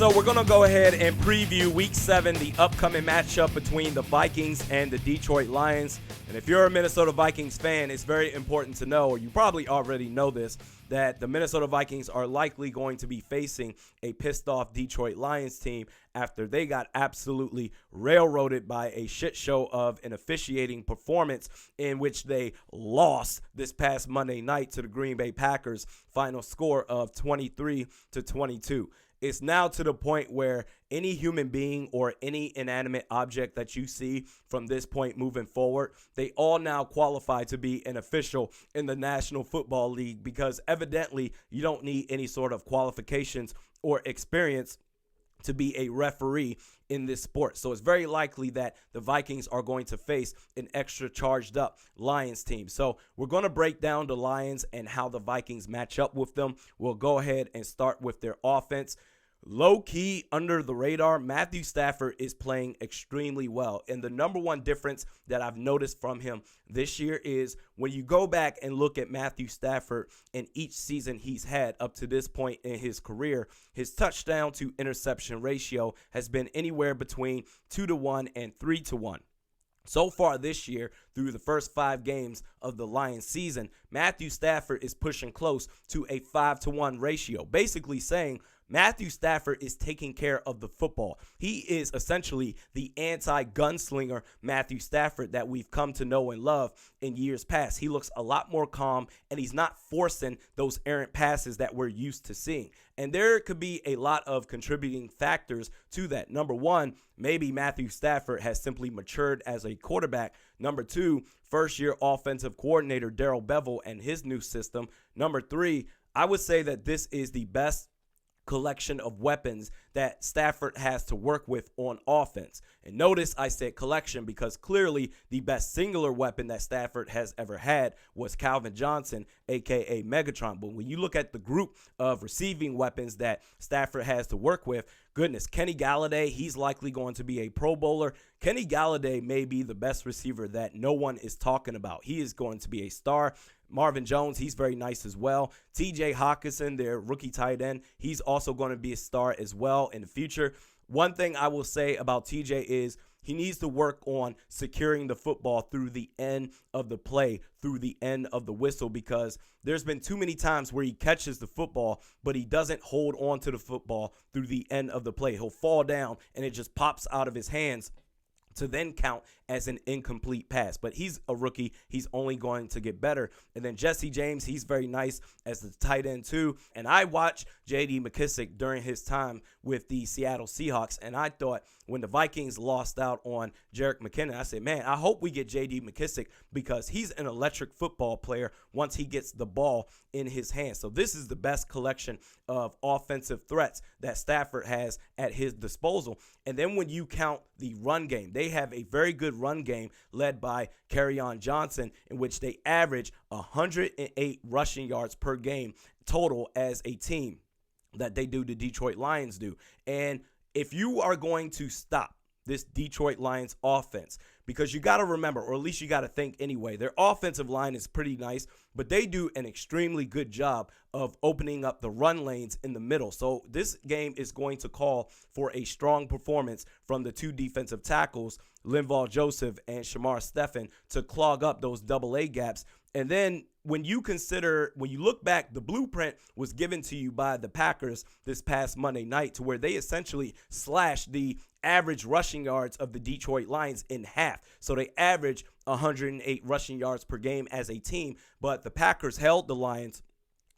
So we're going to go ahead and preview Week 7, the upcoming matchup between the Vikings and the Detroit Lions. And if you're a Minnesota Vikings fan, it's very important to know, or you probably already know this, that the Minnesota Vikings are likely going to be facing a pissed-off Detroit Lions team after they got absolutely railroaded by a shit show of an officiating performance in which they lost this past Monday night to the Green Bay Packers, final score of 23-22. It's now to the point where any human being or any inanimate object that you see from this point moving forward, they all now qualify to be an official in the National Football League, because evidently you don't need any sort of qualifications or experience to be a referee in this sport. So it's very likely that the Vikings are going to face an extra charged up Lions team. So we're going to break down the Lions and how the Vikings match up with them. We'll go ahead and start with their offense. Low-key, under the radar, Matthew Stafford is playing extremely well. And the number one difference that I've noticed from him this year is when you go back and look at Matthew Stafford in each season he's had up to this point in his career, his touchdown to interception ratio has been anywhere between 2-1 and 3-1. So far this year, through the first 5 games of the Lions season, Matthew Stafford is pushing close to a 5-1 ratio, basically saying Matthew Stafford is taking care of the football. He is essentially the anti-gunslinger Matthew Stafford that we've come to know and love in years past. He looks a lot more calm, and he's not forcing those errant passes that we're used to seeing. And there could be a lot of contributing factors to that. Number one, maybe Matthew Stafford has simply matured as a quarterback. Number two, first-year offensive coordinator Darrell Bevel and his new system. Number three, I would say that this is the best collection of weapons that Stafford has to work with on offense. And notice I said collection because clearly the best singular weapon that Stafford has ever had was Calvin Johnson, aka Megatron. But when you look at the group of receiving weapons that Stafford has to work with, goodness, Kenny Galladay, he's likely going to be a Pro Bowler. Kenny Galladay may be the best receiver that no one is talking about. He is going to be a star. Marvin Jones, he's very nice as well. TJ Hockenson, their rookie tight end, he's also going to be a star as well in the future. One thing I will say about TJ is he needs to work on securing the football through the end of the play, through the end of the whistle, because there's been too many times where he catches the football, but he doesn't hold on to the football through the end of the play. He'll fall down and it just pops out of his hands to then count as an incomplete pass. But he's a rookie. He's only going to get better. And then Jesse James, he's very nice as the tight end too. And I watched J.D. McKissic during his time with the Seattle Seahawks, and I thought when the Vikings lost out on Jerick McKinnon, I said, man, I hope we get J.D. McKissic because he's an electric football player once he gets the ball in his hands. So this is the best collection of offensive threats that Stafford has at his disposal. And then when you count the run game, they have a very good run game led by Kerryon Johnson, in which they average 108 rushing yards per game total as a team that they do, the Detroit Lions do. And if you are going to stop this Detroit Lions offense, because you got to remember, or at least you got to think anyway, their offensive line is pretty nice, but they do an extremely good job of opening up the run lanes in the middle. So this game is going to call for a strong performance from the two defensive tackles, Linval Joseph and Shamar Stephen, to clog up those double-A gaps. And then when you look back, the blueprint was given to you by the Packers this past Monday night, to where they essentially slashed the average rushing yards of the Detroit Lions in half. So they average 108 rushing yards per game as a team, but the Packers held the Lions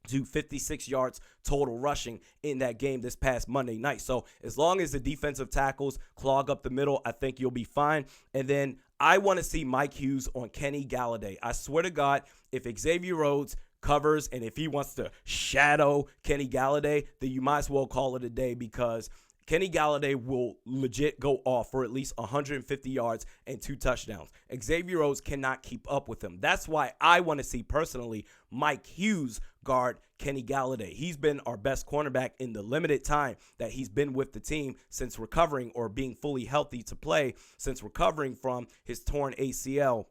to 56 yards total rushing in that game this past Monday night. So as long as the defensive tackles clog up the middle, I think you'll be fine. And then I want to see Mike Hughes on Kenny Galladay. I swear to God, if Xavier Rhodes covers and if he wants to shadow Kenny Galladay, then you might as well call it a day, because Kenny Galladay will legit go off for at least 150 yards and 2 touchdowns. Xavier Rhodes cannot keep up with him. That's why I want to see personally Mike Hughes guard Kenny Galladay. He's been our best cornerback in the limited time that he's been with the team since recovering, or being fully healthy to play since recovering from his torn ACL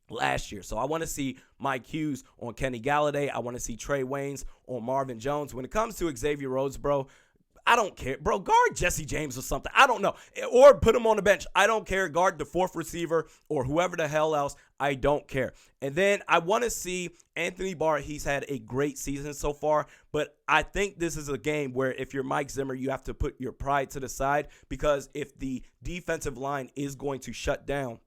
last year. So I want to see Mike Hughes on Kenny Galladay. I want to see Trey Waynes on Marvin Jones. When it comes to Xavier Rhodes, bro, I don't care. Bro, guard Jesse James or something. I don't know. Or put him on the bench. I don't care. Guard the fourth receiver or whoever the hell else. I don't care. And then I want to see Anthony Barr. He's had a great season so far, but I think this is a game where if you're Mike Zimmer, you have to put your pride to the side, because if the defensive line is going to shut down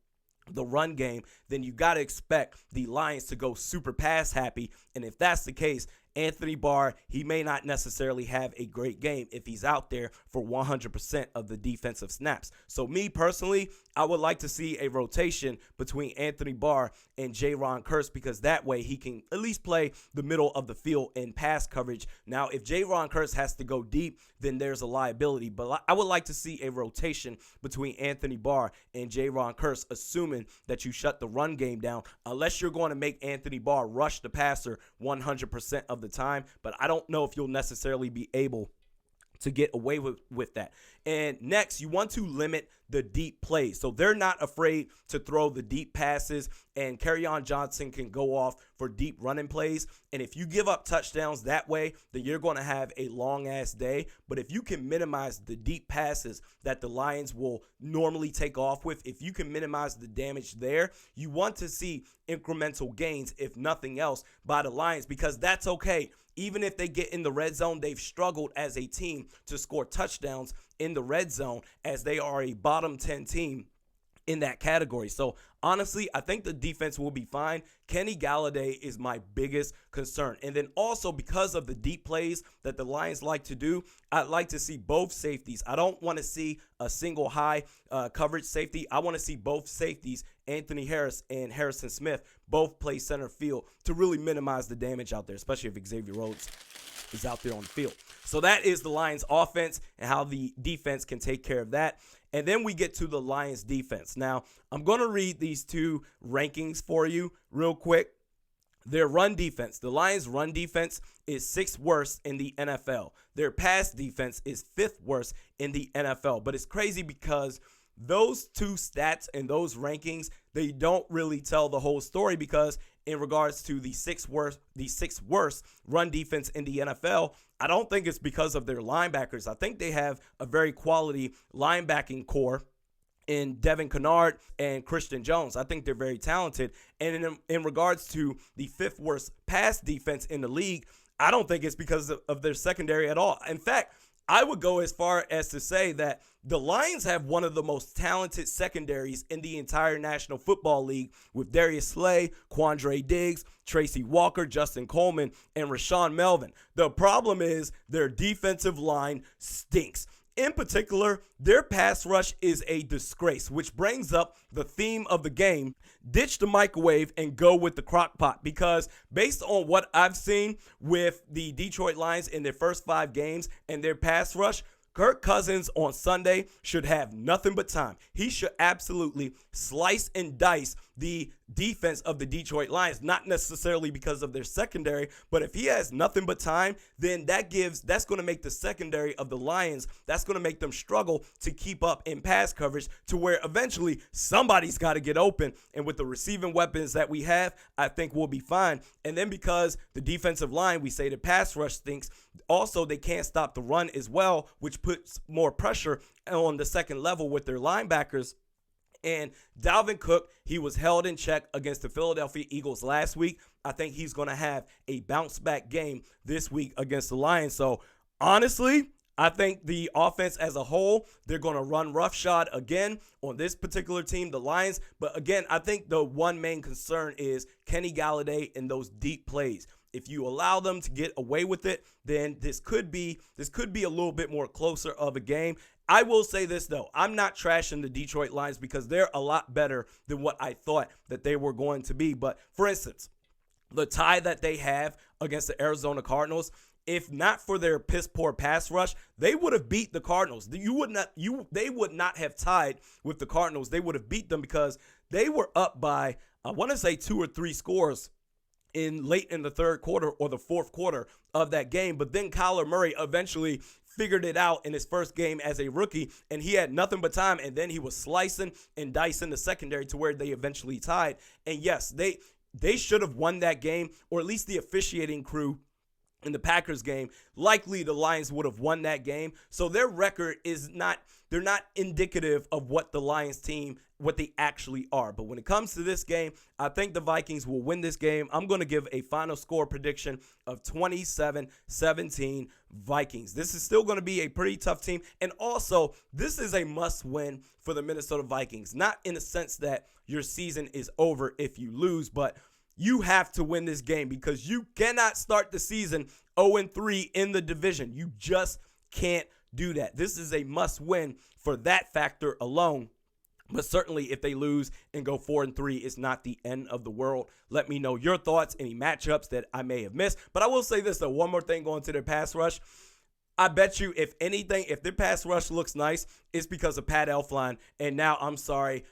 the run game, then you got to expect the Lions to go super pass happy. And if that's the case, Anthony Barr, he may not necessarily have a great game if he's out there for 100% of the defensive snaps. So me personally, I would like to see a rotation between Anthony Barr and Jaron Kearse, because that way he can at least play the middle of the field in pass coverage. Now, if Jaron Kearse has to go deep, then there's a liability. But I would like to see a rotation between Anthony Barr and Jaron Kearse, assuming that you shut the run game down, unless you're going to make Anthony Barr rush the passer 100% of the time. But I don't know if you'll necessarily be able to get away with that. And next, you want to limit the deep plays. So they're not afraid to throw the deep passes, and Kerryon Johnson can go off for deep running plays. And if you give up touchdowns that way, then you're going to have a long-ass day. But if you can minimize the deep passes that the Lions will normally take off with, if you can minimize the damage there, you want to see incremental gains, if nothing else, by the Lions, because that's okay. Even if they get in the red zone, they've struggled as a team to score touchdowns in the red zone, as they are a bottom 10 team in that category. So honestly, I think the defense will be fine. Kenny Galladay is my biggest concern. And then also, because of the deep plays that the Lions like to do, I'd like to see both safeties. I don't want to see a single high coverage safety. I want to see both safeties, Anthony Harris and Harrison Smith, both play center field to really minimize the damage out there, especially if Xavier Rhodes is out there on the field. So that is the Lions offense and how the defense can take care of that. And then we get to the Lions defense. Now, I'm going to read these two rankings for you real quick. Their run defense, the Lions' run defense is 6th worst in the NFL. Their pass defense is 5th worst in the NFL. But it's crazy because those two stats and those rankings, they don't really tell the whole story, because in regards to the sixth worst run defense in the NFL, I don't think it's because of their linebackers. I think they have a very quality linebacking core in Devin Kennard and Christian Jones. I think they're very talented. And in regards to the 5th worst pass defense in the league, I don't think it's because of their secondary at all. In fact, I would go as far as to say that the Lions have one of the most talented secondaries in the entire National Football League, with Darius Slay, Quandre Diggs, Tracy Walker, Justin Coleman, and Rashawn Melvin. The problem is their defensive line stinks. In particular, their pass rush is a disgrace, which brings up the theme of the game. Ditch the microwave and go with the crock pot, because based on what I've seen with the Detroit Lions in their first 5 games and their pass rush, Kirk Cousins on Sunday should have nothing but time. He should absolutely slice and dice the defense of the Detroit Lions, not necessarily because of their secondary, but if he has nothing but time, then that's going to make the secondary of the Lions, that's going to make them struggle to keep up in pass coverage, to where eventually somebody's got to get open. And with the receiving weapons that we have, I think we'll be fine. And then because the defensive line, we say the pass rush stinks, also they can't stop the run as well, which puts more pressure on the second level with their linebackers. And Dalvin Cook, he was held in check against the Philadelphia Eagles last week. I think he's going to have a bounce-back game this week against the Lions. So, honestly, I think the offense as a whole, they're going to run roughshod again on this particular team, the Lions. But, again, I think the one main concern is Kenny Galladay and those deep plays. If you allow them to get away with it, then this could be a little bit more closer of a game. I will say this, though. I'm not trashing the Detroit Lions, because they're a lot better than what I thought that they were going to be. But, for instance, the tie that they have against the Arizona Cardinals, if not for their piss-poor pass rush, they would have beat the Cardinals. They would not have tied with the Cardinals. They would have beat them, because they were up by, I want to say, 2 or 3 scores late in the third quarter or the fourth quarter of that game. But then Kyler Murray eventually figured it out in his first game as a rookie, and he had nothing but time, and then he was slicing and dicing the secondary to where they eventually tied. And yes, they should have won that game, or at least the officiating crew in the Packers game, likely the Lions would have won that game. So their record is not, they're not indicative of what the Lions team, what they actually are. But when it comes to this game, I think the Vikings will win this game. I'm going to give a final score prediction of 27-17 Vikings. This is still going to be a pretty tough team. And also, this is a must win for the Minnesota Vikings. Not in the sense that your season is over if you lose, but you have to win this game because you cannot start the season 0-3 in the division. You just can't do that. This is a must win for that factor alone. But certainly if they lose and go 4-3, it's not the end of the world. Let me know your thoughts, any matchups that I may have missed. But I will say this, though, one more thing going to their pass rush. I bet you if anything, if their pass rush looks nice, it's because of Pat Elflein. And now, I'm sorry,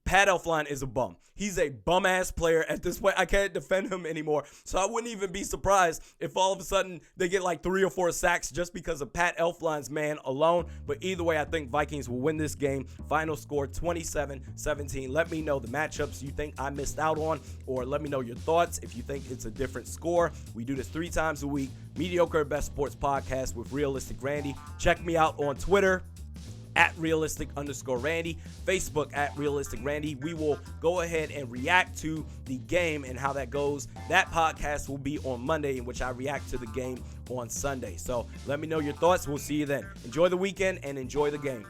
Pat Elflein is a bum. He's a bum-ass player at this point. I can't defend him anymore. So I wouldn't even be surprised if all of a sudden they get like 3 or 4 sacks just because of Pat Elflein's man alone. But either way, I think Vikings will win this game. Final score 27-17. Let me know the matchups you think I missed out on, or let me know your thoughts if you think it's a different score. We do this 3 times a week. Mediocre Best Sports Podcast with Realistic Randy. Check me out on Twitter at realistic_Randy, Facebook at Realistic Randy. We will go ahead and react to the game and how that goes. That podcast will be on Monday, in which I react to the game on Sunday. So let me know your thoughts. We'll see you then. Enjoy the weekend and enjoy the game.